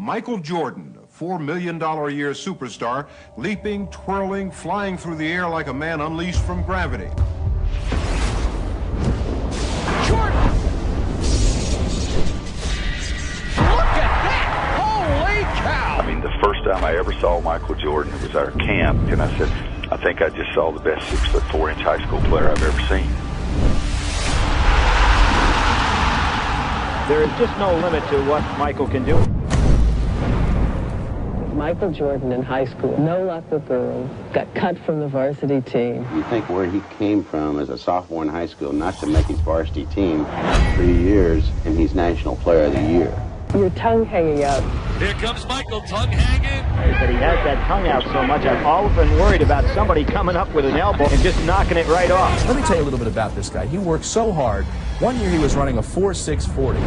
Michael Jordan, a $4 million a year superstar, leaping, twirling, flying through the air like a man unleashed from gravity. Jordan! Look at that! Holy cow! I mean, the first time I ever saw Michael Jordan, it was our camp, and I said, I think I just saw the best 6'4" high school player I've ever seen. There is just no limit to what Michael can do. Michael Jordan in high school, no luck with girls, got cut from the varsity team. You think where he came from as a sophomore in high school, not to make his varsity team 3 years, and he's National Player of the Year. Your tongue hanging out. Here comes Michael, tongue hanging. But he has that tongue out so much, I've often worried about somebody coming up with an elbow and just knocking it right off. Let me tell you a little bit about this guy. He worked so hard. One year he was running a 4.640.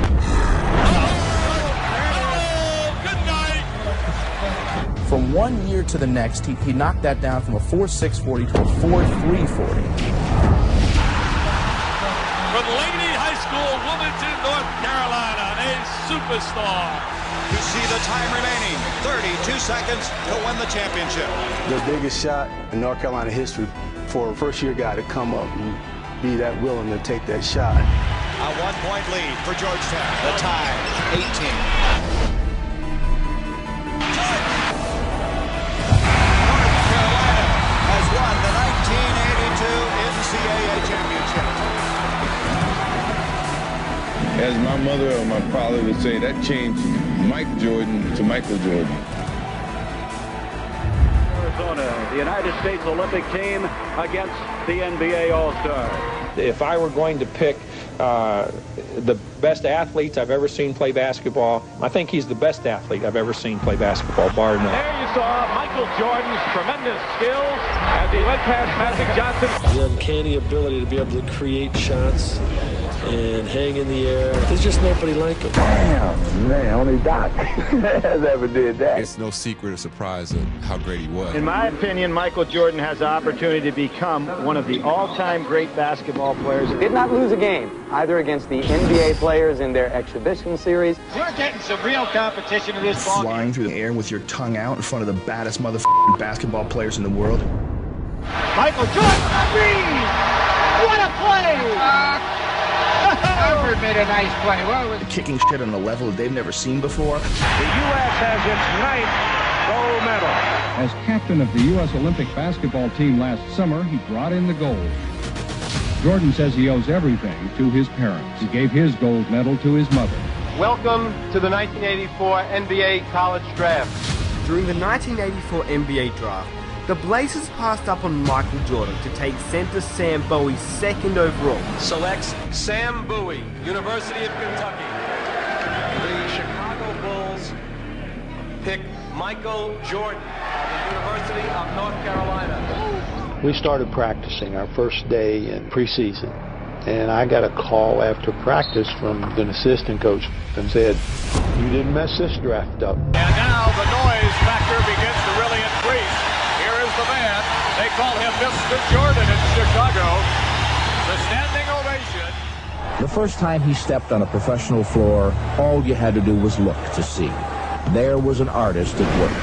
From 1 year to the next, he knocked that down from a 4.640 to a 4.340. From Laney High School, Wilmington, North Carolina, a superstar. You see the time remaining, 32 seconds to win the championship. The biggest shot in North Carolina history for a first-year guy to come up and be that willing to take that shot. A 1-point lead for Georgetown. The tie, 18. Has won the 1982 NCAA championship. As my mother or my father would say, that changed Mike Jordan to Michael Jordan. Arizona, the United States Olympic team against the NBA All-Stars. If I were going to pick the best athletes I've ever seen play basketball, I think he's the best athlete I've ever seen play basketball, bar none. There you saw Michael Jordan's tremendous skills as he went past Magic Johnson. The uncanny ability to be able to create shots and hang in the air. There's just nobody like him. Damn, man, only Doc has ever did that. It's no secret or surprise of how great he was. In my opinion, Michael Jordan has the opportunity to become one of the all-time great basketball players. Did not lose a game, either against the NBA players in their exhibition series. We're getting some real competition in this ball. Flying through the air with your tongue out in front of the baddest motherfucking basketball players in the world. Michael Jordan, what a play! Harvard made a nice play. Well, Kicking shit on a level that they've never seen before. The U.S. has its ninth gold medal. As captain of the U.S. Olympic basketball team last summer, he brought in the gold. Jordan says he owes everything to his parents. He gave his gold medal to his mother. Welcome to the 1984 NBA College Draft. During the 1984 NBA Draft, the Blazers passed up on Michael Jordan to take center Sam Bowie second overall. Selects Sam Bowie, University of Kentucky. The Chicago Bulls pick Michael Jordan of the University of North Carolina. We started practicing our first day in preseason, and I got a call after practice from an assistant coach and said, "You didn't mess this draft up." And now the noise factor begins to really increase. Here is the man. They call him Mr. Jordan in Chicago. The standing ovation. The first time he stepped on a professional floor, all you had to do was look to see. There was an artist at work.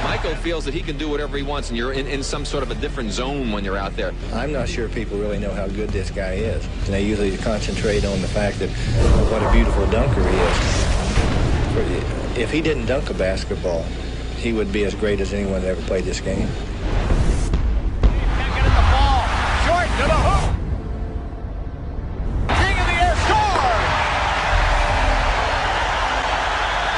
Michael feels that he can do whatever he wants, and you're in some sort of a different zone when you're out there. I'm not sure people really know how good this guy is. And they usually concentrate on the fact that what a beautiful dunker he is. If he didn't dunk a basketball, he would be as great as anyone that ever played this game. Can't get at the ball. Jordan to the hoop. King in the air, score!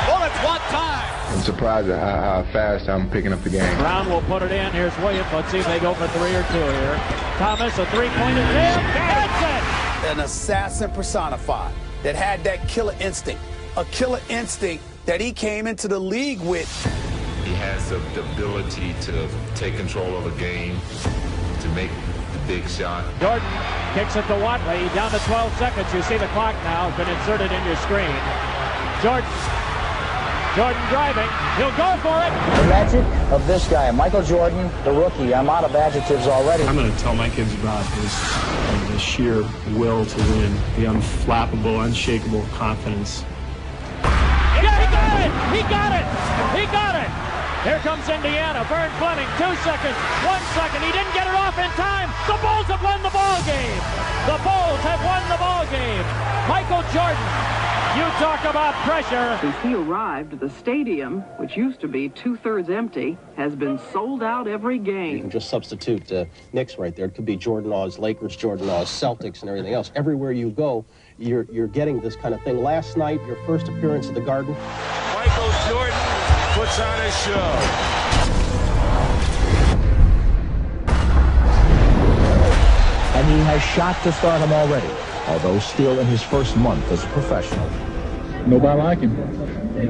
Bullets one time. I'm surprised at how fast I'm picking up the game. Brown will put it in. Here's Williams. Let's see if they go for 3 or 2 here. Thomas, a three-point attempt. That's it! An assassin personified that had that killer instinct. A killer instinct that he came into the league with. He has the ability to take control of a game, to make the big shot. Jordan kicks it to Watley. Down to 12 seconds. You see the clock now has been inserted in your screen. Jordan Jordan driving. He'll go for it. The magic of this guy, Michael Jordan, the rookie. I'm out of adjectives already. I'm going to tell my kids about his sheer will to win, the unflappable, unshakable confidence. Yeah, he got it! He got it! He got it! Here comes Indiana. Vern Fleming, 2 seconds, 1 second. He didn't get it off in time. The Bulls have won the ball game. The Bulls have won the ball game. Michael Jordan, you talk about pressure. Since he arrived, the stadium, which used to be 2/3 empty, has been sold out every game. You can just substitute Knicks right there. It could be Jordan Laws, Lakers, Jordan Laws, Celtics, and everything else. Everywhere you go, you're getting this kind of thing. Last night, your first appearance at the Garden. Michael Jordan puts on a show. And he has shot to stardom already, although still in his first month as a professional. Nobody like him.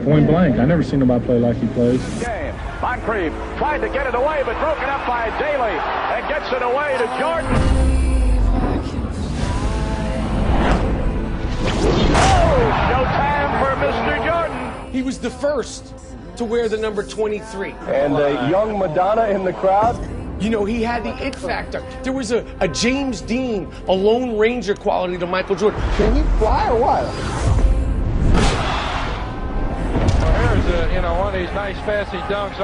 Point blank. I never seen nobody play like he plays. Game. Moncrief tried to get it away, but broken up by Daly and gets it away to Jordan. Oh, showtime for Mr. Jordan. He was the first to wear the number 23. And young Madonna in the crowd. You know, he had the it factor. There was a James Dean, a Lone Ranger quality to Michael Jordan. Can he fly or what? Here's one of these nice fancy dunks.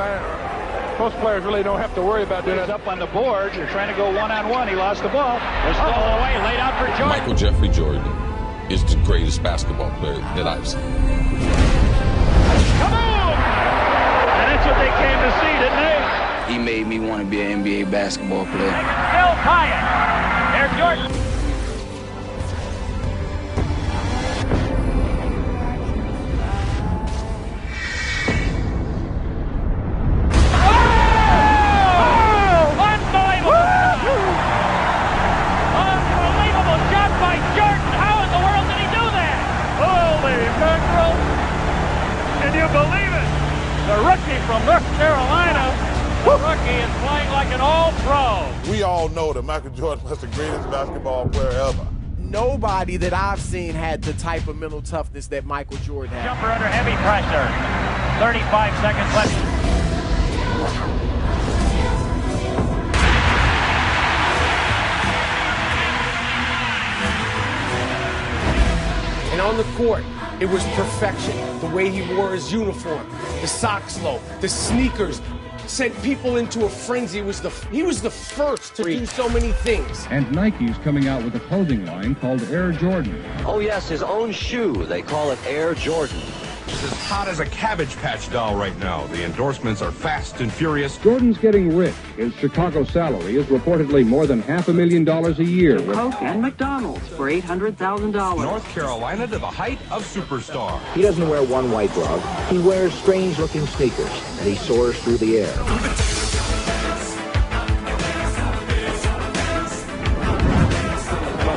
Most players really don't have to worry about doing it. Up on the board. You're trying to go one-on-one. He lost the ball. It's stolen away. Laid out for Jordan. Michael Jeffrey Jordan is the greatest basketball player that I've seen. Kaboom! And that's what they came to see, didn't they? He made me want to be an NBA basketball player. Still tie it. There's Jordan. The rookie from North Carolina, the rookie is playing like an all-pro. We all know that Michael Jordan was the greatest basketball player ever. Nobody that I've seen had the type of mental toughness that Michael Jordan had. Jumper under heavy pressure. 35 seconds left. And on the court, it was perfection. The way he wore his uniform, the socks low, the sneakers, sent people into a frenzy. He was the first to do so many things. And Nike's coming out with a clothing line called Air Jordan. Oh yes, his own shoe. They call it Air Jordan. It's as hot as a Cabbage Patch doll right now. The endorsements are fast and furious. Jordan's getting rich. His Chicago salary is reportedly more than $500,000 a year. Coke and McDonald's for $800,000. North Carolina to the height of superstar. He doesn't wear one white glove. He wears strange-looking sneakers, and he soars through the air.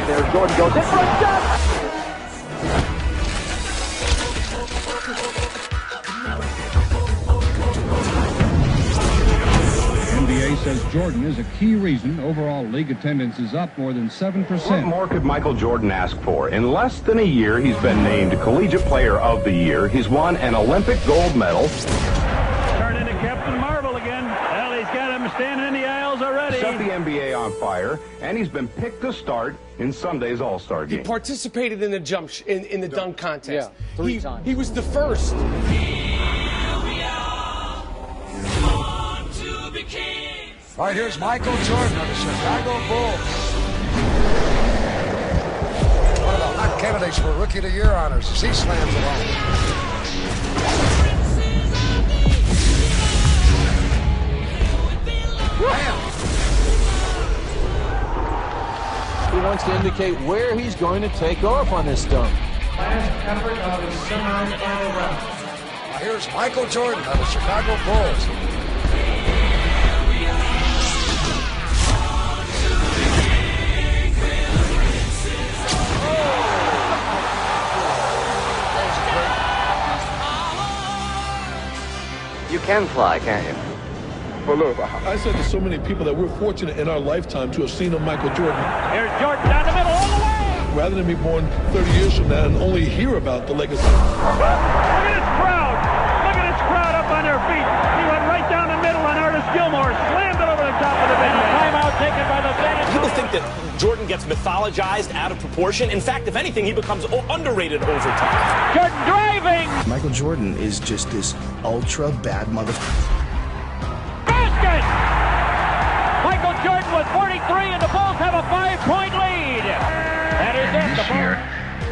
There, Jordan goes in for a shot. Says Jordan is a key reason overall league attendance is up more than 7%. What more could Michael Jordan ask for? In less than a year, he's been named Collegiate Player of the Year. He's won an Olympic gold medal. Turned into Captain Marvel again. Well, he's got him standing in the aisles already. Set the NBA on fire, and he's been picked to start in Sunday's All-Star game. He participated in the in the dunk contest. Yeah, three times. He was the first. All right, here's Michael Jordan of the Chicago Bulls. One of the hot candidates for Rookie of the Year honors as he slams it home. He wants to indicate where he's going to take off on this dunk. Last effort of his semi-final round. Now here's Michael Jordan of the Chicago Bulls. You can fly, can't you? Well, look, I said to so many people that we're fortunate in our lifetime to have seen a Michael Jordan. Here's Jordan down the middle all the way. Rather than be born 30 years from now and only hear about the legacy. Look at this crowd. Look their feet. He went right down the middle, and Artis Gilmore slammed it over the top of the big man. Timeout taken by the San Antonio. People think that Jordan gets mythologized out of proportion. In fact, if anything, he becomes underrated over time. Jordan driving. Michael Jordan is just this ultra bad motherfucker. Basket! Michael Jordan with 43, and the Bulls have a 5-point lead. That is it. This year,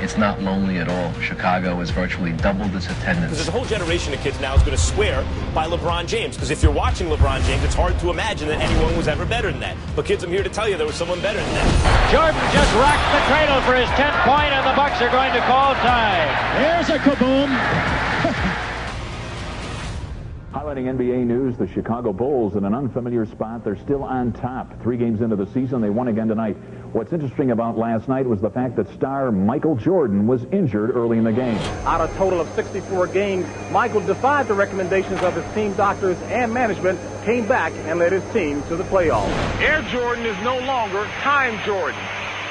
it's not lonely at all. Chicago has virtually doubled its attendance. Because there's a whole generation of kids now who's going to swear by LeBron James. Because if you're watching LeBron James, it's hard to imagine that anyone was ever better than that. But kids, I'm here to tell you there was someone better than that. Jordan just rocked the cradle for his 10th point, and the Bucks are going to call time. There's a kaboom. Highlighting NBA news, the Chicago Bulls in an unfamiliar spot. They're still on top. 3 games into the season, they won again tonight. What's interesting about last night was the fact that star Michael Jordan was injured early in the game. Out of a total of 64 games, Michael defied the recommendations of his team doctors and management, came back and led his team to the playoffs. Air Jordan is no longer Time Jordan.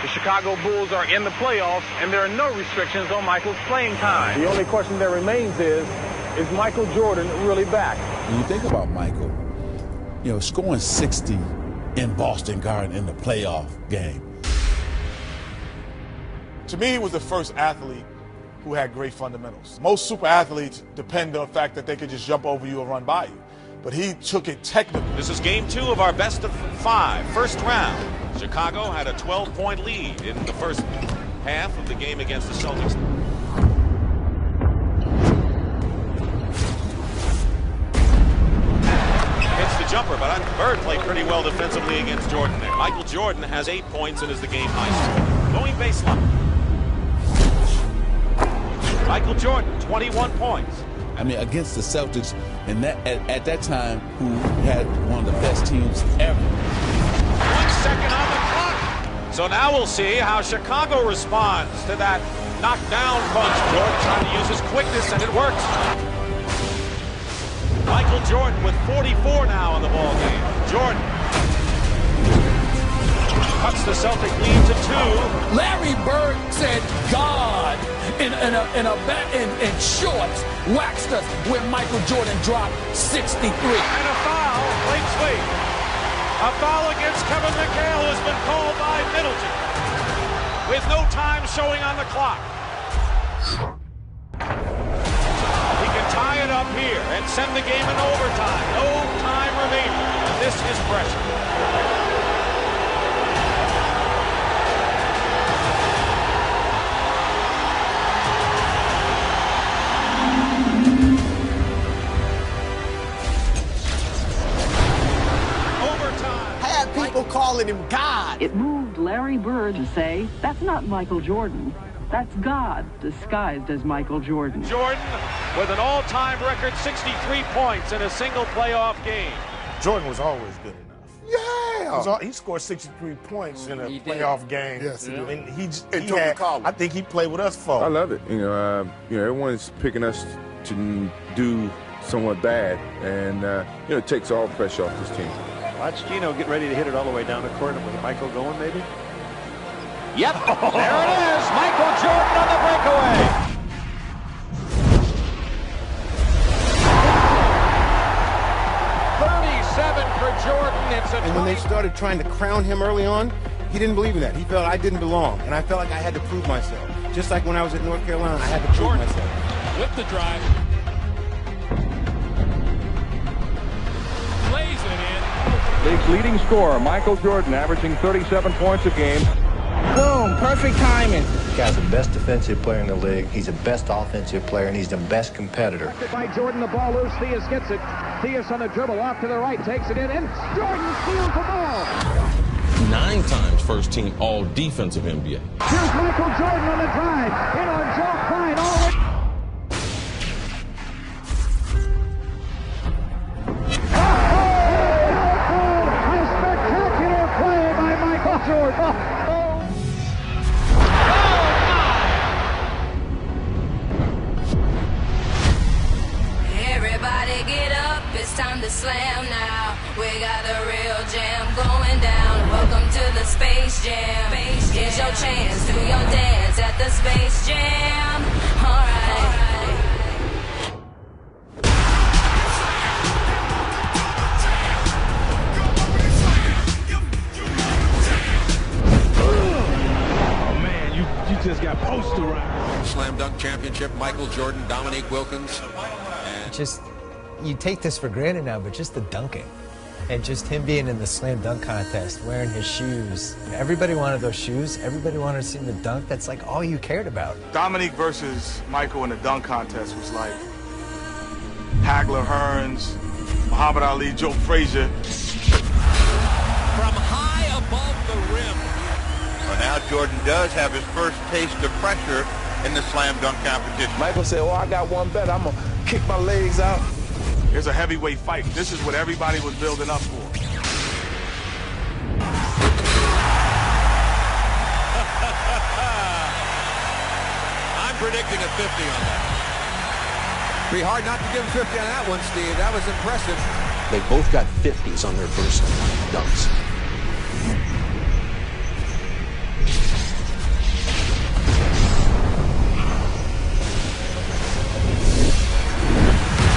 The Chicago Bulls are in the playoffs, and there are no restrictions on Michael's playing time. The only question that remains is Michael Jordan really back? When you think about Michael, you know, scoring 60 in Boston Garden in the playoff game. To me, he was the first athlete who had great fundamentals. Most super athletes depend on the fact that they could just jump over you and run by you. But he took it technical. This is game 2 of our best of 5, first round. Chicago had a 12-point lead in the first half of the game against the Celtics. It's the jumper, but Bird played pretty well defensively against Jordan there. Michael Jordan has 8 points and is the game high scorer. Going baseline. Michael Jordan, 21 points. I mean, against the Celtics, and at that time, who had one of the best teams ever. 1 second on the clock. So now we'll see how Chicago responds to that knockdown punch. Jordan trying to use his quickness, and it works. Michael Jordan with 44 now in the ball game. Jordan cuts the Celtic lead to 2. Larry Bird said God in shorts waxed us when Michael Jordan dropped 63. And a foul, late sweep. A foul against Kevin McHale has been called by Middleton with no time showing on the clock. He can tie it up here and send the game in overtime. No time remaining. And this is pressure. People calling him God. It moved Larry Bird to say, that's not Michael Jordan. That's God disguised as Michael Jordan. Jordan with an all-time record 63 points in a single playoff game. Jordan was always good enough. Yeah. He scored 63 points in a playoff game. Yes, he did. And he had, I think he played with us for. I love it. You know, everyone's picking us to do somewhat bad, and it takes all pressure off this team. Watch Gino get ready to hit it all the way down the court with Michael going, maybe? Yep, there it is. Michael Jordan on the breakaway. For Jordan, it's a and when they started trying to crown him early on, he didn't believe in that. He felt I didn't belong, and I felt like I had to prove myself. Just like when I was at North Carolina, I had to prove myself. With the drive. Lays it in. League's leading scorer, Michael Jordan, averaging 37 points a game. Boom, perfect timing. This guy's the best defensive player in the league. He's the best offensive player, and he's the best competitor. By Jordan, the ball loose. Theus gets it. Theus on the dribble, off to the right, takes it in, and Jordan steals the ball. 9 times first team all defensive NBA. Here's Michael Jordan on the drive. In on Joe Klein, all the way. Everybody get up, it's time to slam now. We got the real jam going down. Welcome to the Space Jam. Here's your chance, do your dance at the Space Jam. Alright. poster record. Slam dunk championship, Michael Jordan, Dominique Wilkins. Just, you take this for granted now, but just the dunking. And just him being in the slam dunk contest, wearing his shoes. Everybody wanted those shoes. Everybody wanted to see him dunk. That's like all you cared about. Dominique versus Michael in the dunk contest was like Hagler, Hearns, Muhammad Ali, Joe Frazier. From high above the rim. Well, now Jordan does have his first taste of pressure in the slam dunk competition. Michael said, oh, I got one better. I'm going to kick my legs out. Here's a heavyweight fight. This is what everybody was building up for. I'm predicting a 50 on that. Be hard not to give him 50 on that one, Steve. That was impressive. They both got 50s on their first dunks.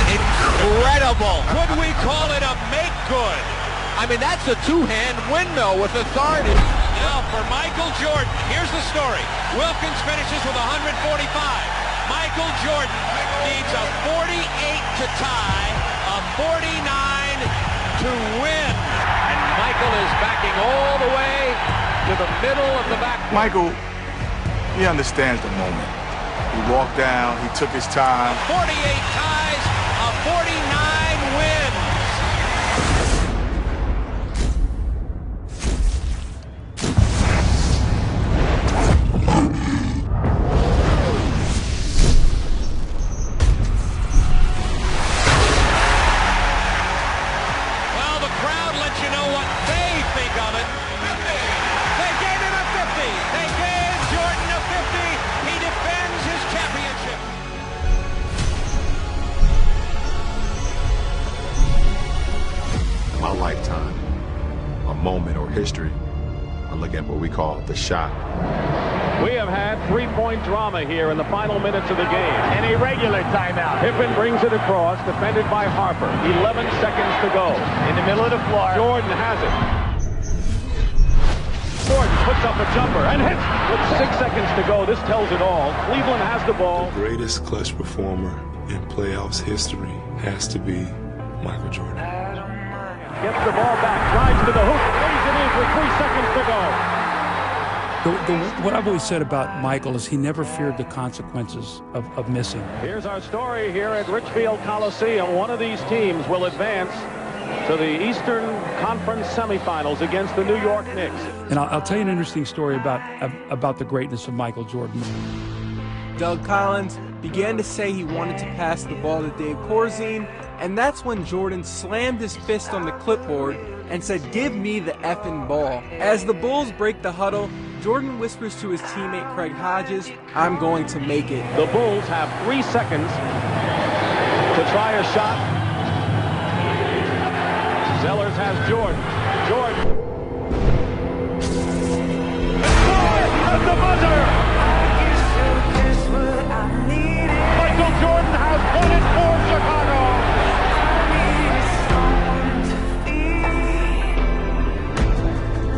Incredible. Could we call it a make good? I mean, that's a two-hand windmill with authority. Now for Michael Jordan. Here's the story. Wilkins finishes with 145. Michael Jordan needs a 48 to tie, a 49 to win. And Michael is backing all the way to the middle of the back. Michael, he understands the moment. He walked down, he took his time. 48 ties, a 49 wins. My lifetime, a moment or history, I look at what we call the shot. We have had three-point drama here in the final minutes of the game. An irregular timeout. Pippen brings it across, defended by Harper. 11 seconds to go. In the middle of the floor. Jordan has it. Jordan puts up a jumper and hits with 6 seconds to go. This tells it all. Cleveland has the ball. The greatest clutch performer in playoffs history has to be Michael Jordan. Gets the ball back, drives to the hoop, lays it in with 3 seconds to go. What I've always said about Michael is he never feared the consequences of missing. Here's our story here at Richfield Coliseum. One of these teams will advance to the Eastern Conference semifinals against the New York Knicks. And I'll tell you an interesting story about the greatness of Michael Jordan. Doug Collins began to say he wanted to pass the ball to Dave Corzine, and that's when Jordan slammed his fist on the clipboard and said, "Give me the effing ball." As the Bulls break the huddle, Jordan whispers to his teammate Craig Hodges, "I'm going to make it." The Bulls have 3 seconds to try a shot. Zellers has Jordan. Jordan. At the buzzer! Michael Jordan has won it for Chicago!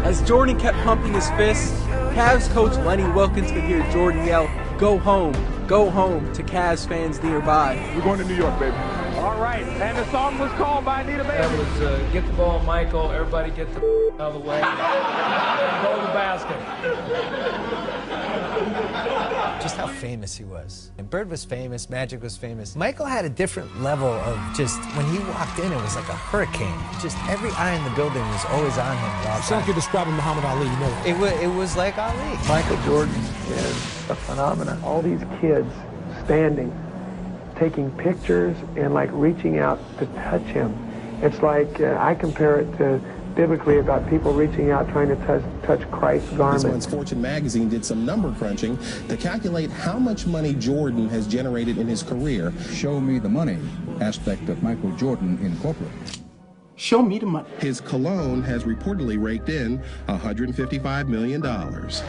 As Jordan kept pumping his fists, Cavs coach Lenny Wilkins could hear Jordan yell, go home," to Cavs fans nearby. We're going to New York, baby. All right, and the song was called by Anita Bailey. That was get the ball, Michael. Everybody get the out of the way. Go to the basket. Just how famous he was. And Bird was famous, Magic was famous. Michael had a different level of just, when he walked in, it was like a hurricane. Just every eye in the building was always on him at all times. Sounds like you're describing Muhammad Ali, you know. It was like Ali. Michael Jordan is a phenomenon. All these kids standing, taking pictures and like reaching out to touch him. It's like, I compare it to biblically about people reaching out trying to touch Christ's garment. This month's Fortune magazine did some number crunching to calculate how much money Jordan has generated in his career. Show me the money aspect of Michael Jordan in corporate. Show me the money. His cologne has reportedly raked in $155 million.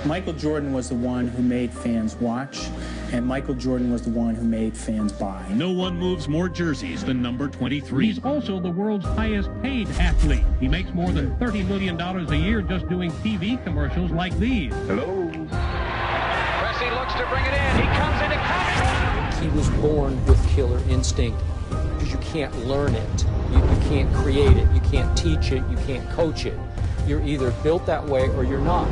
Michael Jordan was the one who made fans watch, and Michael Jordan was the one who made fans buy. No one moves more jerseys than number 23. He's also the world's highest paid athlete. He makes more than $30 million a year just doing TV commercials like these. Hello. Pressing looks looks to bring it in. He comes into contact. He was born with killer instinct because you can't learn it. You can't create it. You can't teach it. You can't coach it. You're either built that way or you're not.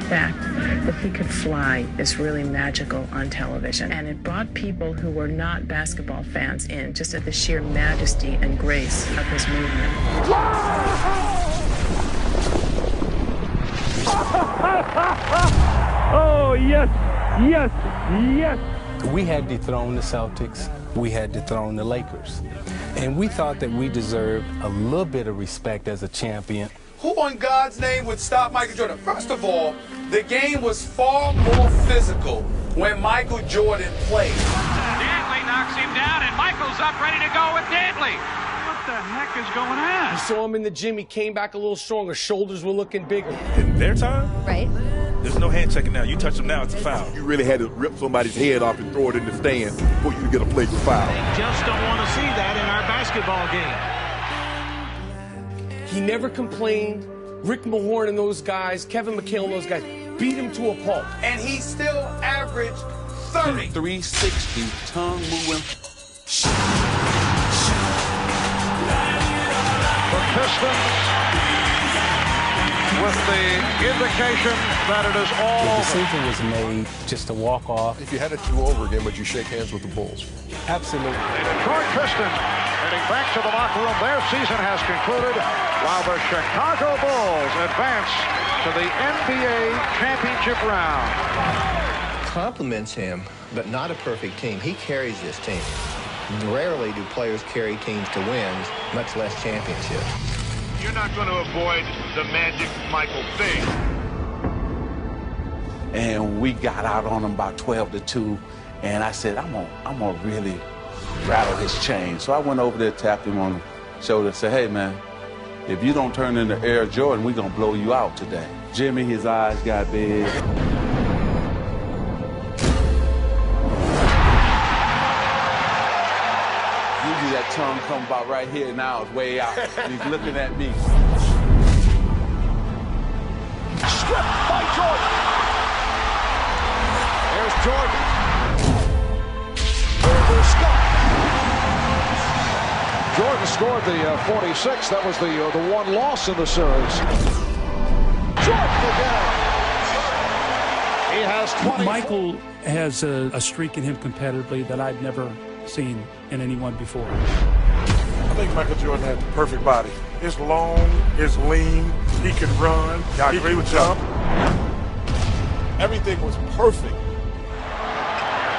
Fact that he could fly is really magical on television, and it brought people who were not basketball fans in just at the sheer majesty and grace of his movement. Oh, yes, yes, yes. We had dethroned the Celtics. We had dethroned the Lakers. And we thought that we deserved a little bit of respect as a champion. Who in God's name would stop Michael Jordan? First of all, the game was far more physical when Michael Jordan played. Dantley knocks him down, and Michael's up ready to go with Dantley. What the heck is going on? You saw him in the gym. He came back a little stronger. Shoulders were looking bigger. In their time? Right. There's no hand checking now. You touch him now, it's a foul. You really had to rip somebody's head off and throw it in the stands for you to get a flagrant foul. They just don't want to see that in our basketball game. He never complained. Rick Mahorn and those guys, Kevin McHale and those guys, beat him to a pulp. And he still averaged 30. 360, tongue moving. The Pistons with the indication that it is all The over. decision was made just to walk off. If you had it 2 over again, would you shake hands with the Bulls? Absolutely. The Detroit Pistons heading back to the locker room. Their season has concluded while the Chicago Bulls advance to the NBA championship round. Compliments him, but not a perfect team. He carries this team. Rarely do players carry teams to wins, much less championships. You're not going to avoid the Magic Michael thing. And we got out on him about 12-2, and I said, I'm gonna really rattle his chain. So I went over there, tapped him on the shoulder, and said, hey, man, if you don't turn into Air Jordan, we're gonna blow you out today. Jimmy, his eyes got big. Usually that tongue come about right here, now it's way out. And he's looking at me. Stripped by Jordan. There's Jordan. Over Scott. Jordan scored the 46. That was the one loss in the series. Jordan again. He has 20. Michael has a streak in him competitively that I've never seen in anyone before. I think Michael Jordan had the perfect body. It's long, it's lean, he can run, I agree with you. Everything was perfect.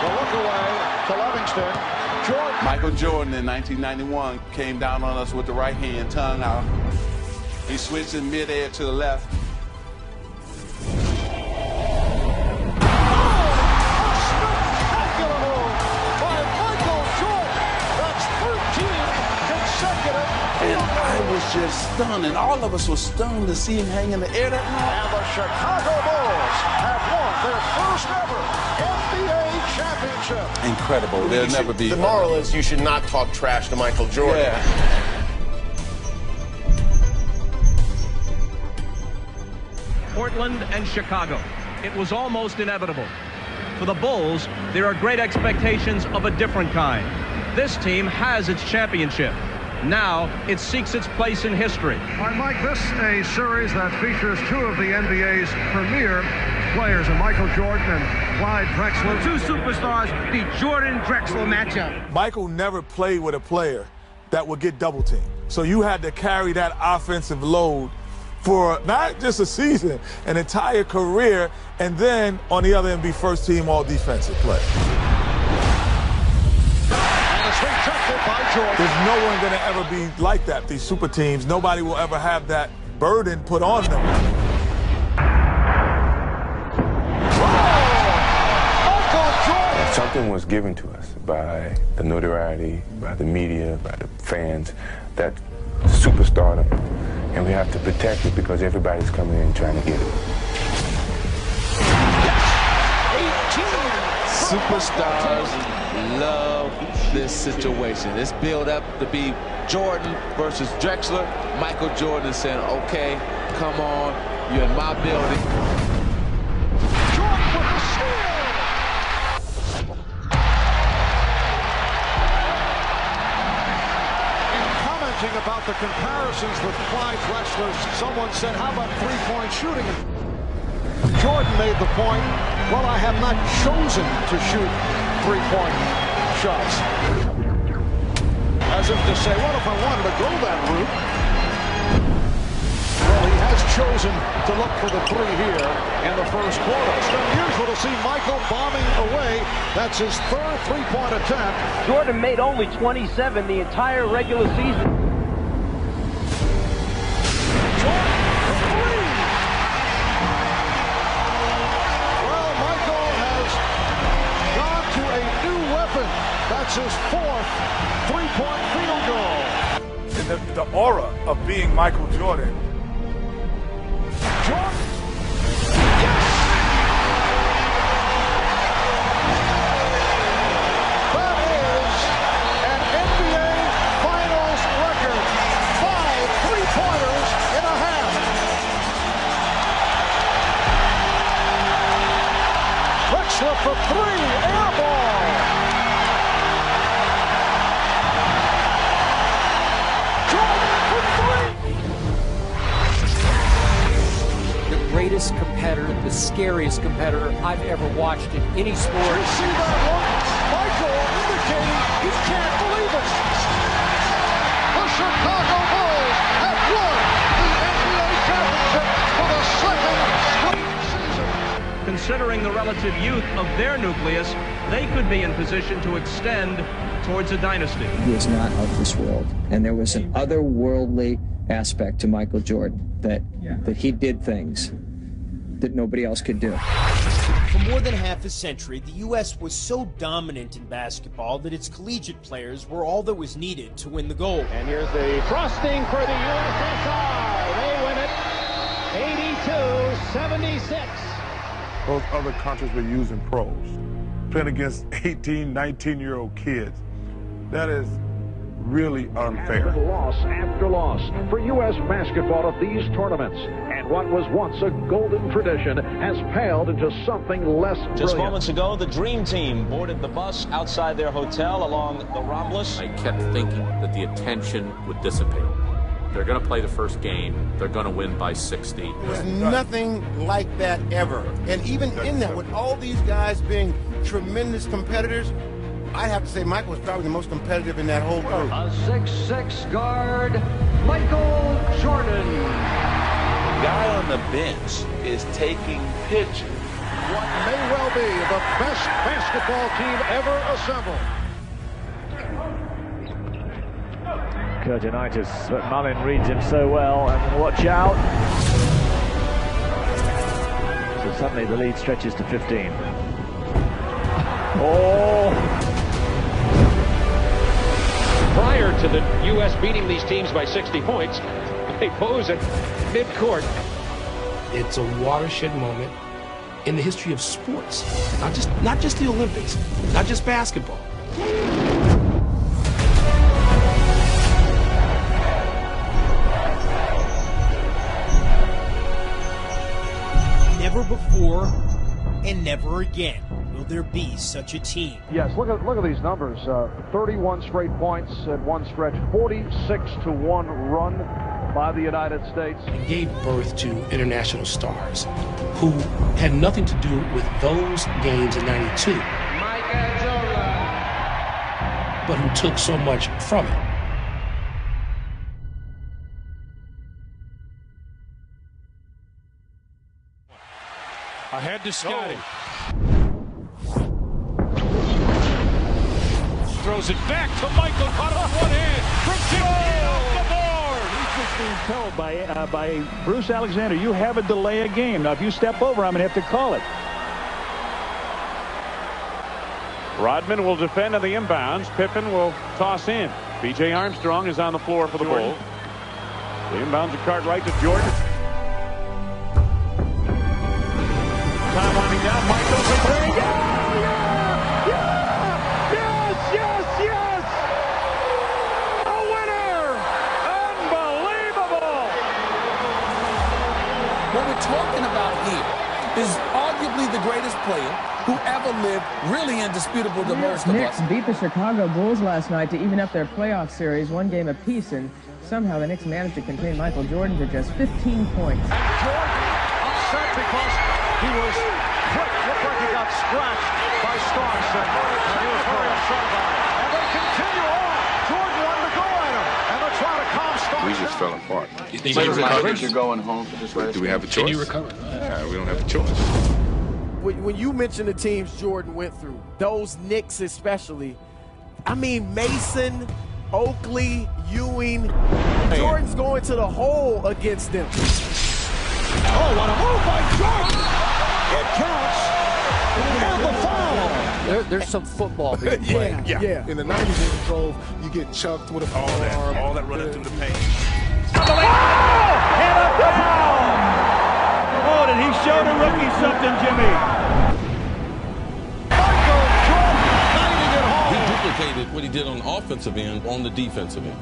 The look away to Livingston. Jordan. Michael Jordan in 1991 came down on us with the right hand, tongue out. He switched in midair to the left. And I was just stunned, and all of us were stunned to see him hang in the air that night. And the Chicago Bulls have won their first ever NBA championship. Incredible. There'll never be. The moral is you should not talk trash to Michael Jordan. Yeah. Portland and Chicago. It was almost inevitable. For the Bulls, there are great expectations of a different kind. This team has its championship. Now it seeks its place in history. All right, Mike, this is a series that features two of the NBA's premier players, Michael Jordan and Clyde Drexler. Two superstars, the Jordan-Drexler matchup. Michael never played with a player that would get double teamed. So you had to carry that offensive load for not just a season, an entire career, and then on the other end be first team all defensive play. There's no one going to ever be like that, these super teams. Nobody will ever have that burden put on them. Something Something was given to us by the notoriety, by the media, by the fans, that superstardom, and we have to protect it because everybody's coming in trying to get it. Superstars love this situation. It's built up to be Jordan versus Drexler. Michael Jordan saying, okay, come on, you're in my building. Jordan with the steal! In commenting about the comparisons with Clyde Drexler, someone said, how about three-point shooting? Jordan made the point, well, I have not chosen to shoot three-point shots. As if to say, what if I wanted to go that route? Well, he has chosen to look for the three here in the first quarter. It's unusual to see Michael bombing away. That's his third three-point attempt. Jordan made only 27 the entire regular season. Jordan for three! Well, Michael has gone to a new weapon. That's his fourth three-point field goal. And the aura of being Michael Jordan. Jordan. Yes! That is an NBA Finals record. 5 three-pointers in a half. Drexler for three, air ball. Greatest competitor, the scariest competitor I've ever watched in any sport. You see that look? Michael indicating he can't believe it. The Chicago Bulls have won the NBA championship for the second straight season. Considering the relative youth of their nucleus, they could be in position to extend towards a dynasty. He is not of this world, and there was an otherworldly aspect to Michael Jordan that he did things that nobody else could do. For more than half a century, the U.S. was so dominant in basketball that its collegiate players were all that was needed to win the gold. And here's the frosting for the USSR. They win it 82-76. Those other countries were using pros, playing against 18, 19-year-old kids. That is really unfair. Has been loss after loss for U.S. basketball at these tournaments. And what was once a golden tradition has paled into something less brilliant. Just moments ago, the Dream Team boarded the bus outside their hotel along the Ramblas. I kept thinking that the attention would dissipate. They're going to play the first game. They're going to win by 60. There's nothing like that ever. And even in that, with all these guys being tremendous competitors, I have to say Michael was probably the most competitive in that whole group. A 6'6" guard, Michael Jordan. The guy on the bench is taking pictures. What may well be the best basketball team ever assembled. Curtinitis, but Mullin reads him so well, and watch out. So suddenly the lead stretches to 15. Oh! Prior to the U.S. beating these teams by 60 points, they pose at midcourt. It's a watershed moment in the history of sports. Not just the Olympics, not just basketball. Never before and never again will there be such a team. Yes, look at these numbers. 31 straight points at one stretch, 46-1 run by the United States. It gave birth to international stars who had nothing to do with those games in '92, but who took so much from it. Ahead to Scotty. Throws it back to Michael, caught on one hand from 15 off the board. He's just being told by Bruce Alexander, you have a delay a game. Now, if you step over, I'm going to have to call it. Rodman will defend on the inbounds. Pippen will toss in. B.J. Armstrong is on the floor for the Bulls. The inbounds are card right to Jordan. Time winding down. Michael for three. Yes! A winner! Unbelievable! What we're talking about here is arguably the greatest player who ever lived, really indisputable to most of us. Knicks beat the Chicago Bulls last night to even up their playoff series, one game apiece, and somehow the Knicks managed to contain Michael Jordan to just 15 points. And Jordan upset because he was quick. Looked like he got scratched by Starks, and he was very upset about it. And they continue on. Jordan wanted to go at him, and they're trying to calm Starks. We just fell apart. You think you're going home for this race? Do we have a choice? Can you recover? Yeah, we don't have a choice. When you mention the teams Jordan went through, those Knicks especially, I mean Mason, Oakley, Ewing, Jordan's going to the hole against them. Oh, what a move by Jordan! It counts, and the foul. There's some football being played. Yeah. In the 90s, in control, you get chucked with a forearm. All that running through the paint. And a foul! Oh, did he show the rookie something, Jimmy? Michael Jordan guiding it home. He duplicated what he did on the offensive end on the defensive end.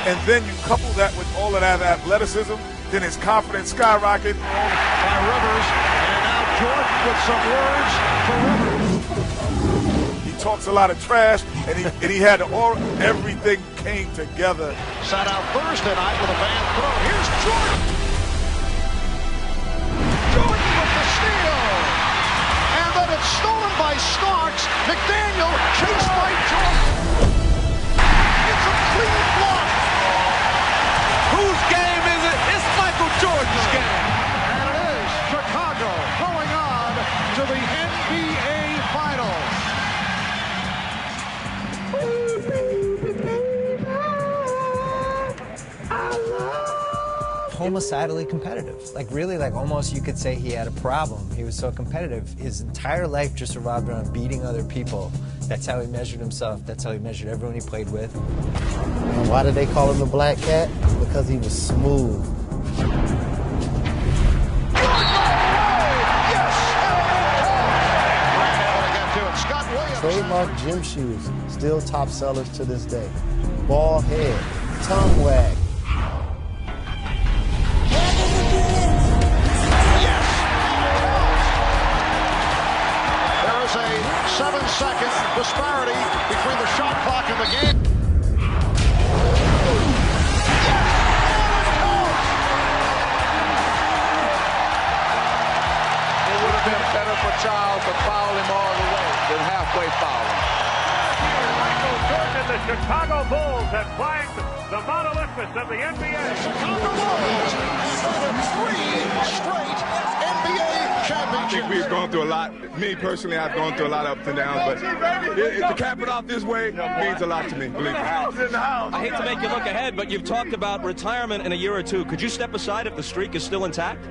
And then you couple that with all of that athleticism, then his confidence skyrocket. By Rivers, and now Jordan with some words for Rivers. He talks a lot of trash, and he had everything came together. Sat out Thursday night with a bad throw. Here's Jordan. Jordan with the steal. And then it's stolen by Starks. McDaniel chased by Jordan. It's a clean block. Whose game is it? It's Michael Jordan's game. And it is Chicago going on to the NBA Finals. Homicidally competitive. Like really, like almost you could say he had a problem. He was so competitive. His entire life just revolved around beating other people. That's how he measured himself. That's how he measured everyone he played with. And why did they call him the Black Cat? Because he was smooth. Trademark gym shoes, still top sellers to this day. Ball head, tongue wag. There is a 7-second disparity between the shot clock and the game. It would have been better for Charles to foul him all the way than halfway fouling. Michael Jordan and the Chicago Bulls have climbed the Mount Olympus of the NBA. Chicago Bulls for 3 straight NBA championships. I think we've gone through a lot. Me personally, I've gone through a lot of ups and downs, but to cap it off this way means a lot to me, believe me. I hate to make you look ahead, but you've talked about retirement in a year or two. Could you step aside if the streak is still intact?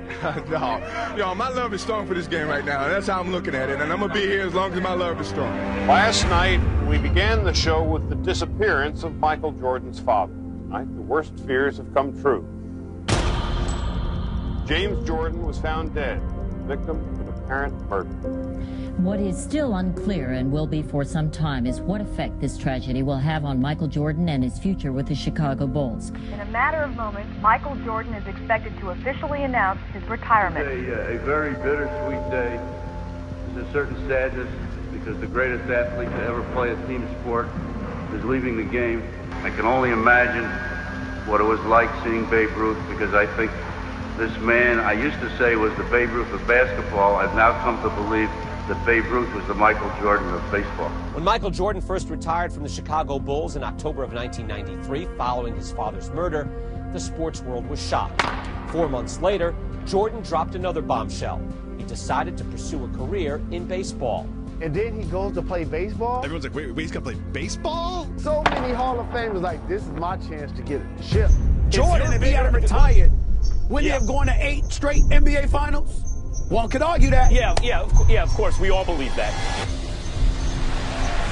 No. Yo, my love is strong for this game right now. That's how I'm looking at it, and I'm going to be here as long as my love is strong. Last night, we began the show with the disappearance of Michael Jordan's father. Tonight, the worst fears have come true. James Jordan was found dead, victim of an apparent murder. What is still unclear and will be for some time is what effect this tragedy will have on Michael Jordan and his future with the Chicago Bulls. In a matter of moments, Michael Jordan is expected to officially announce his retirement. It's a very bittersweet day. There's a certain sadness because the greatest athlete to ever play a team sport is leaving the game. I can only imagine what it was like seeing Babe Ruth, because I think this man, I used to say, was the Babe Ruth of basketball. I've now come to believe that Babe Ruth was the Michael Jordan of baseball. When Michael Jordan first retired from the Chicago Bulls in October of 1993, following his father's murder, the sports world was shocked. 4 months later, Jordan dropped another bombshell. He decided to pursue a career in baseball. and then he goes to play baseball. Everyone's like, wait, he's gonna play baseball? So many Hall of Famers like, this is my chance to get a chip. Jordan, if he had retired, wouldn't he have gone to 8 straight NBA Finals? One could argue that. Yeah, of course. We all believe that.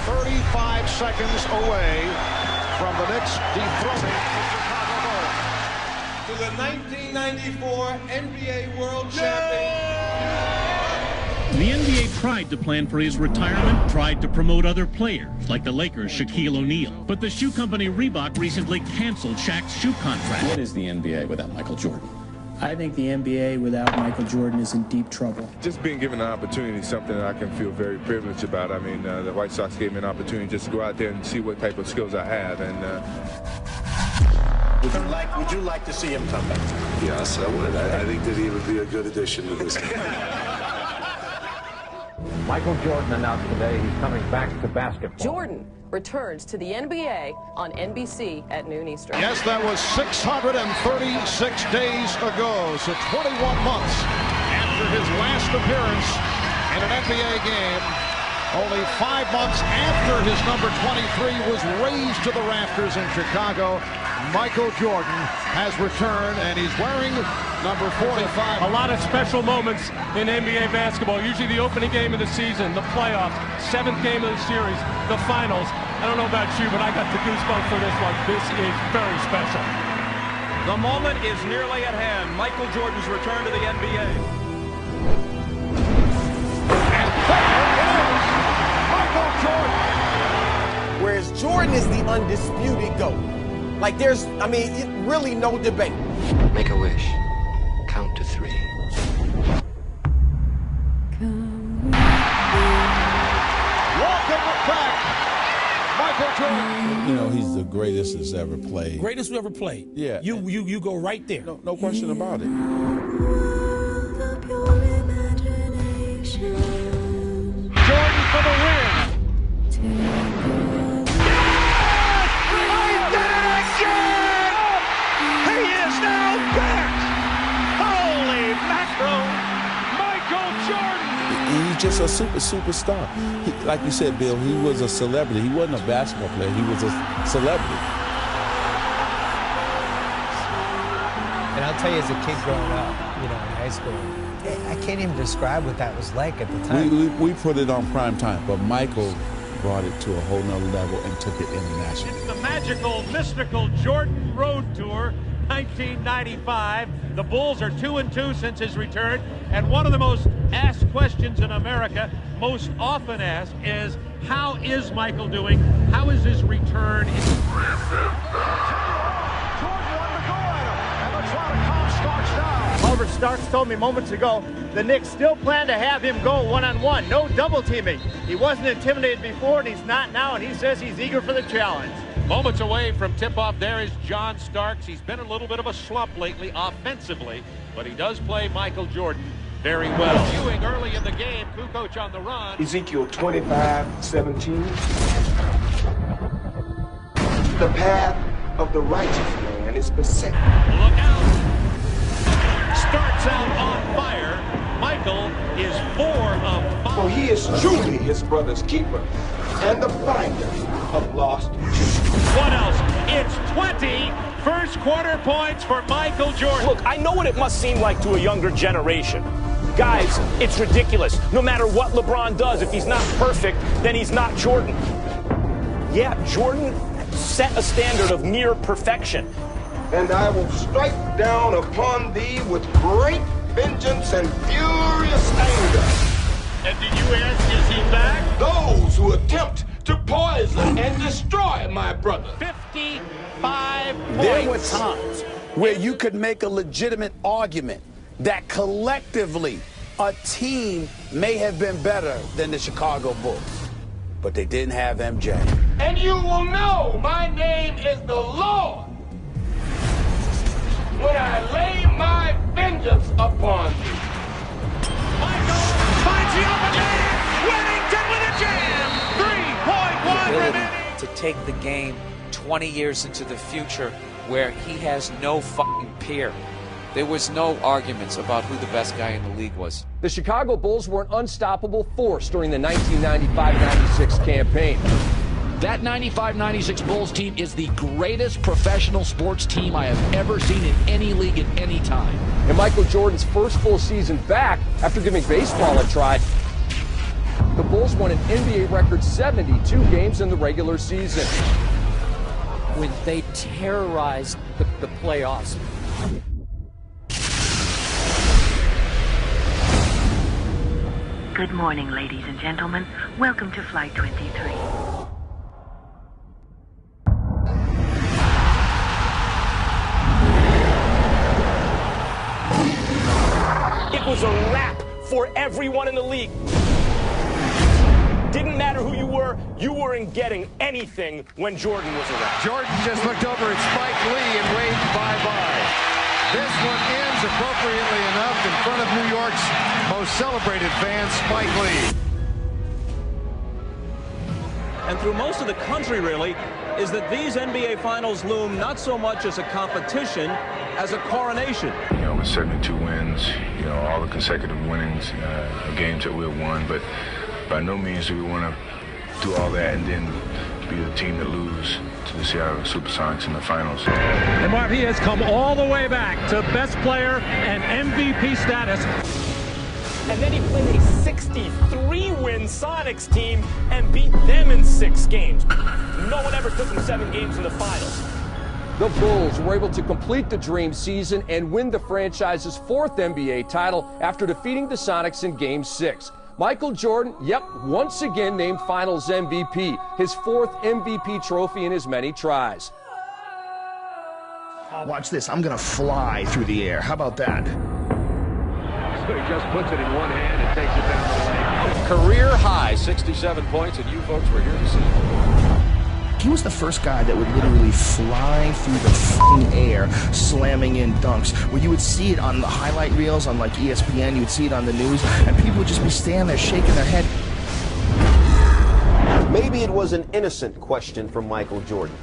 35 seconds away from the Knicks dethroning the Chicago Bulls. To the 1994 NBA World Champion. The NBA tried to plan for his retirement, tried to promote other players, like the Lakers' Shaquille O'Neal. But the shoe company Reebok recently canceled Shaq's shoe contract. What is the NBA without Michael Jordan? I think the NBA without Michael Jordan is in deep trouble. Just being given an opportunity is something that I can feel very privileged about. I mean, the White Sox gave me an opportunity just to go out there and see what type of skills I have. And would you like to see him come back? Yes, I would. I think that he would be a good addition to this game. Michael Jordan announced today he's coming back to basketball. Jordan returns to the NBA on NBC at noon Eastern. Yes, that was 636 days ago, so 21 months after his last appearance in an NBA game. Only 5 months after his number 23 was raised to the rafters in Chicago, Michael Jordan has returned, and he's wearing number 45. A lot of special moments in NBA basketball. Usually the opening game of the season, the playoffs, 7th game of the series, the finals. I don't know about you, but I got the goosebumps for this one. This is very special. The moment is nearly at hand. Michael Jordan's return to the NBA. Michael Jordan. Whereas Jordan is the undisputed GOAT. Like there's, really no debate. Make a wish. Count to 3. Welcome back, Michael Jordan. You know, he's the greatest that's ever played. Greatest who ever played. Yeah. You go right there. No question about it. Jordan for the win. He's just a superstar. Like you said, Bill, he was a celebrity. He wasn't a basketball player. He was a celebrity. And I'll tell you, as a kid growing up, in high school, I can't even describe what that was like at the time. We put it on prime time, but Michael brought it to a whole nother level and took it international. It's the magical, mystical Jordan Road Tour, 1995. The Bulls are 2-2 since his return, and one of the most asked questions in America, most often asked, is how is Michael doing? How is his return? Albert Starks told me moments ago the Knicks still plan to have him go one-on-one, no double teaming. He wasn't intimidated before, and he's not now, and he says he's eager for the challenge. Moments away from tip-off, there is John Starks. He's been a little bit of a slump lately offensively, but he does play Michael Jordan very well. Viewing early in the game, Kukoc on the run. Ezekiel 25:17. The path of the righteous man is beset. Look out. Starts out on fire. Michael is 4 of 5. For he is truly his brother's keeper and the finder of lost children. What else? It's 20 first quarter points for Michael Jordan. Look, I know what it must seem like to a younger generation. Guys, it's ridiculous. No matter what LeBron does, if he's not perfect, then he's not Jordan. Yeah, Jordan set a standard of near perfection. And I will strike down upon thee with great vengeance and furious anger. And did you ask, is he back? Those who attempt to poison and destroy my brother. 55 points. There were times where you could make a legitimate argument that collectively a team may have been better than the Chicago Bulls, but they didn't have MJ. And you will know my name is the Lord when I lay my vengeance upon thee. Michael finds the open man. Whittington with a jam. 3.1 remaining. To take the game 20 years into the future where he has no fucking peer. there was no arguments about who the best guy in the league was. The Chicago Bulls were an unstoppable force during the 1995-96 campaign. That 95-96 Bulls team is the greatest professional sports team I have ever seen in any league at any time. In Michael Jordan's first full season back, after giving baseball a try, the Bulls won an NBA record 72 games in the regular season. When they terrorized the playoffs. Good morning, ladies and gentlemen. Welcome to Flight 23. It was a wrap for everyone in the league. Didn't matter who you weren't getting anything when Jordan was around. Jordan just looked over at Spike Lee and waved bye-bye. This one ends appropriately enough in front of New York's most celebrated fan, Spike Lee. And through most of the country, really, is that these NBA Finals loom not so much as a competition as a coronation. You know, with 72 wins, you know, all the consecutive winnings, games that we've won, but by no means do we want to do all that and then be the team that lose to the Seattle Supersonics in the finals. And Marv, he has come all the way back to best player and MVP status. And then he played a 63-win Sonics team and beat them in 6 games. No one ever took him 7 games in the finals. The Bulls were able to complete the dream season and win the franchise's 4th NBA title after defeating the Sonics in Game 6. Michael Jordan, once again named Finals MVP, his 4th MVP trophy in his many tries. Watch this, I'm gonna fly through the air. How about that? So he just puts it in one hand and takes it down the lane. Career high, 67 points, and you folks were here to see it. He was the first guy that would literally fly through the f***ing air, slamming in dunks, where you would see it on the highlight reels on like ESPN, you would see it on the news, and people would just be standing there shaking their head. Maybe it was an innocent question from Michael Jordan.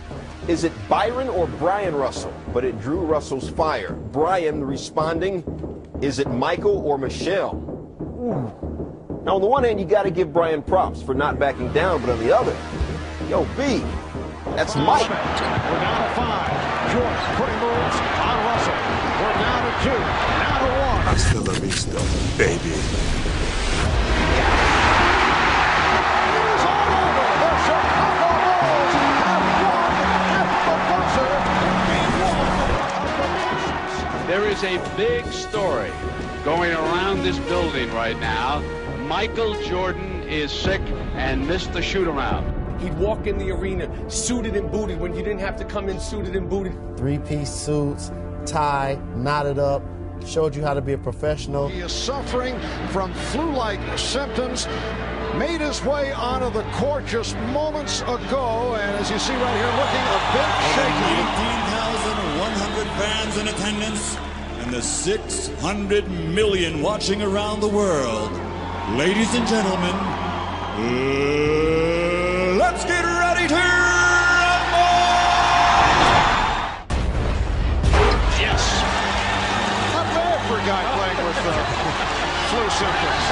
Is it Byron or Brian Russell? But it drew Russell's fire. Brian responding, is it Michael or Michelle? Ooh. Now, on the one hand, you got to give Brian props for not backing down, but on the other, yo, B, that's Mike. We're down to 5. Jordan putting moves on Russell. We're down to 2. Now to 1. Hasta la vista, baby. It's all over. The Chicago Bulls have won at the buzzer. There is a big story going around this building right now. Michael Jordan is sick and missed the shoot-around. He'd walk in the arena suited and booted when you didn't have to come in suited and booted. 3-piece suits, tie, knotted up, showed you how to be a professional. He is suffering from flu-like symptoms. Made his way onto the court just moments ago, and as you see right here, looking a bit shaky. 19,100 fans in attendance, and the 600 million watching around the world. Ladies and gentlemen, let's get ready to rumble! Yes. Not bad for a guy playing with flu symptoms.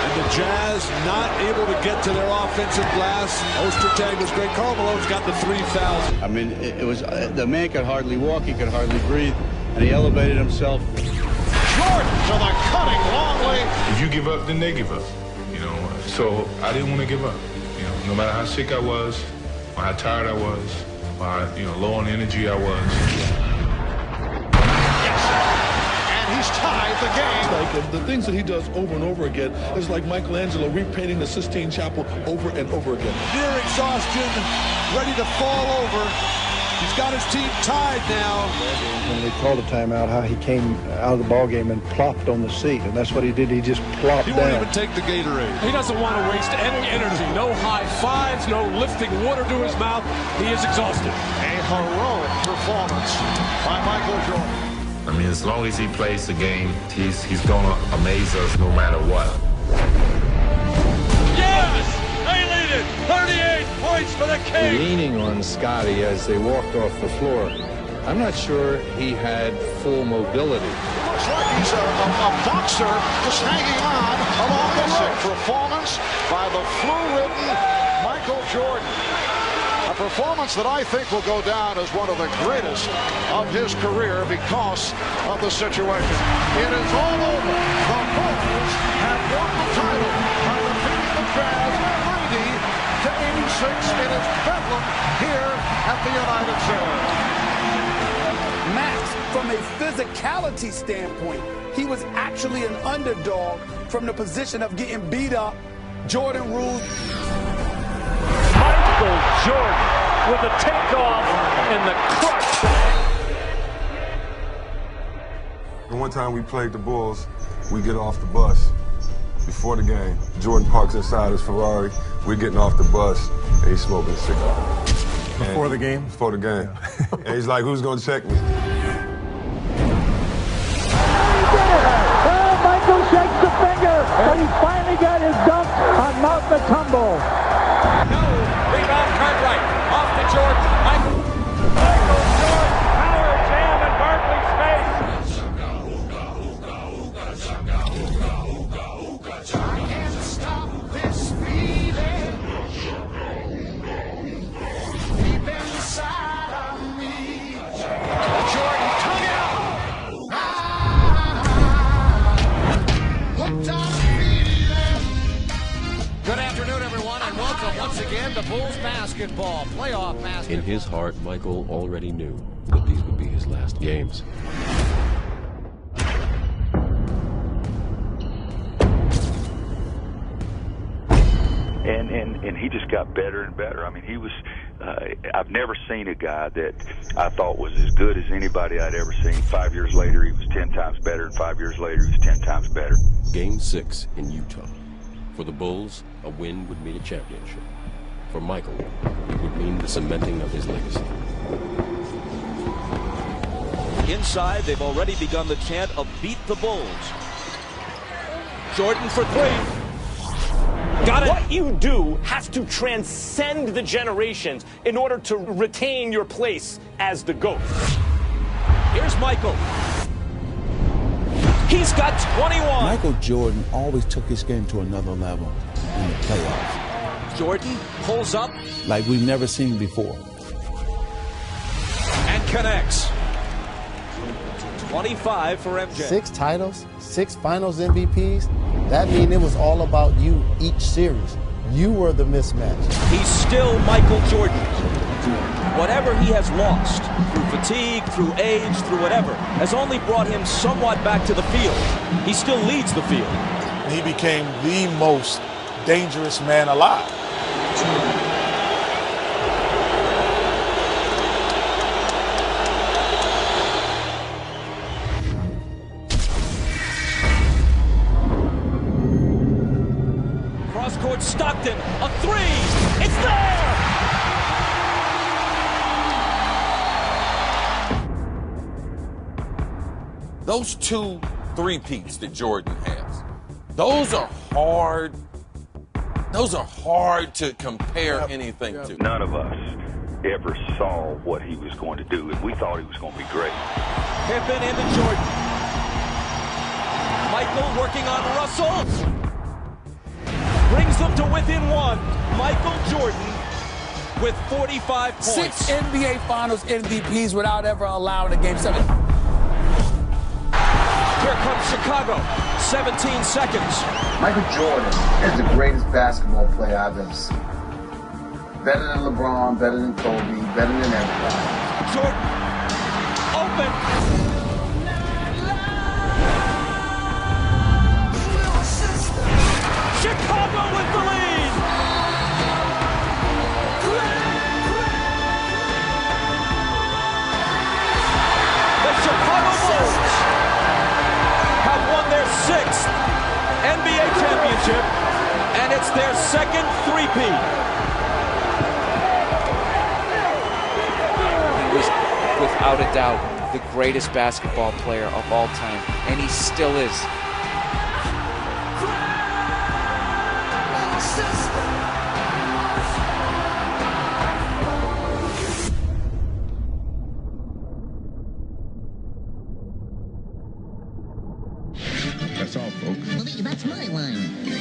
And the Jazz not able to get to their offensive glass. Ostertag was great. Karl Malone's got the 3 fouls. I mean, it was the man could hardly walk. He could hardly breathe, and he elevated himself. Jordan to the cutting Longley. If you give up, then they give up. You know, so I didn't want to give up. You know, no matter how sick I was, or how tired I was, or how, low on energy I was. Yes, and he's tied the game. Like the things that he does over and over again is like Michelangelo repainting the Sistine Chapel over and over again. Near exhaustion, ready to fall over. He's got his team tied now. When they called a timeout, how he came out of the ball game and plopped on the seat, and that's what he did. He just plopped down. He won't even take the Gatorade. He doesn't want to waste any energy. No high fives, no lifting water to his mouth. He is exhausted. A heroic performance by Michael Jordan. I mean, as long as he plays the game, he's going to amaze us no matter what. Yes! They lead it! 38 points for the Kings! Leaning on Scotty as they walked off the floor. I'm not sure he had full mobility. Looks like he's a boxer just hanging on along the rope. Performance by the flu-ridden Michael Jordan. A performance that I think will go down as one of the greatest of his career because of the situation. It is all over. The Bulls have won the title by defeating the Jazz 90-86. It is Bedlam here at the United Center. Max, from a physicality standpoint, he was actually an underdog from the position of getting beat up. Jordan ruled. Michael Jordan with the takeoff and the crush. The one time we played the Bulls, we get off the bus before the game. Jordan parks inside his Ferrari. We're getting off the bus, and he's smoking a cigar. Before the game? Before the game. Yeah. And he's like, who's going to check me? Michael shakes the finger, and he finally got his dunk on Mount Matumbo. No, rebound Cartwright, off to Jordan. Michael Jordan, power jam in Barkley's face. I can't stop this feeling deep inside of me. Jordan, tongue out. Good afternoon, everyone, and welcome once again to Bulls basketball, playoff basketball. In his heart, Michael already knew that these would be his last games. And he just got better and better. I mean, he was, I've never seen a guy that I thought was as good as anybody I'd ever seen. 5 years later, he was 10 times better, and 5 years later, he was 10 times better. Game 6 in Utah. For the Bulls, a win would mean a championship. For Michael, it would mean the cementing of his legacy. Inside, they've already begun the chant of beat the Bulls. Jordan for three. Got it. What you do has to transcend the generations in order to retain your place as the GOAT. Here's Michael. He's got 21. Michael Jordan always took his game to another level in the playoffs. Jordan pulls up. Like we've never seen before. And connects. 25 for MJ. 6 titles, 6 finals MVPs. That means it was all about you each series. You were the mismatch. He's still Michael Jordan. Whatever he has lost, through fatigue, through age, through whatever, has only brought him somewhat back to the field. He still leads the field. He became the most dangerous man alive. Cross-court Stockton, a three! It's there! Those 2 three-peats that Jordan has, those are hard to compare anything to. None of us ever saw what he was going to do, and we thought he was going to be great. Pippen into Jordan. Michael working on Russell. Brings them to within 1. Michael Jordan with 45 points. 6 NBA Finals MVPs without ever allowing a Game 7. Here comes Chicago. 17 seconds. Michael Jordan is the greatest basketball player I've ever seen. Better than LeBron, better than Kobe, better than everybody. Jordan, open. Chicago with the lead. The Chicago Bulls have won their 6th NBA championship, and it's their 2nd three-peat. He was, without a doubt, the greatest basketball player of all time, and he still is. That's my line.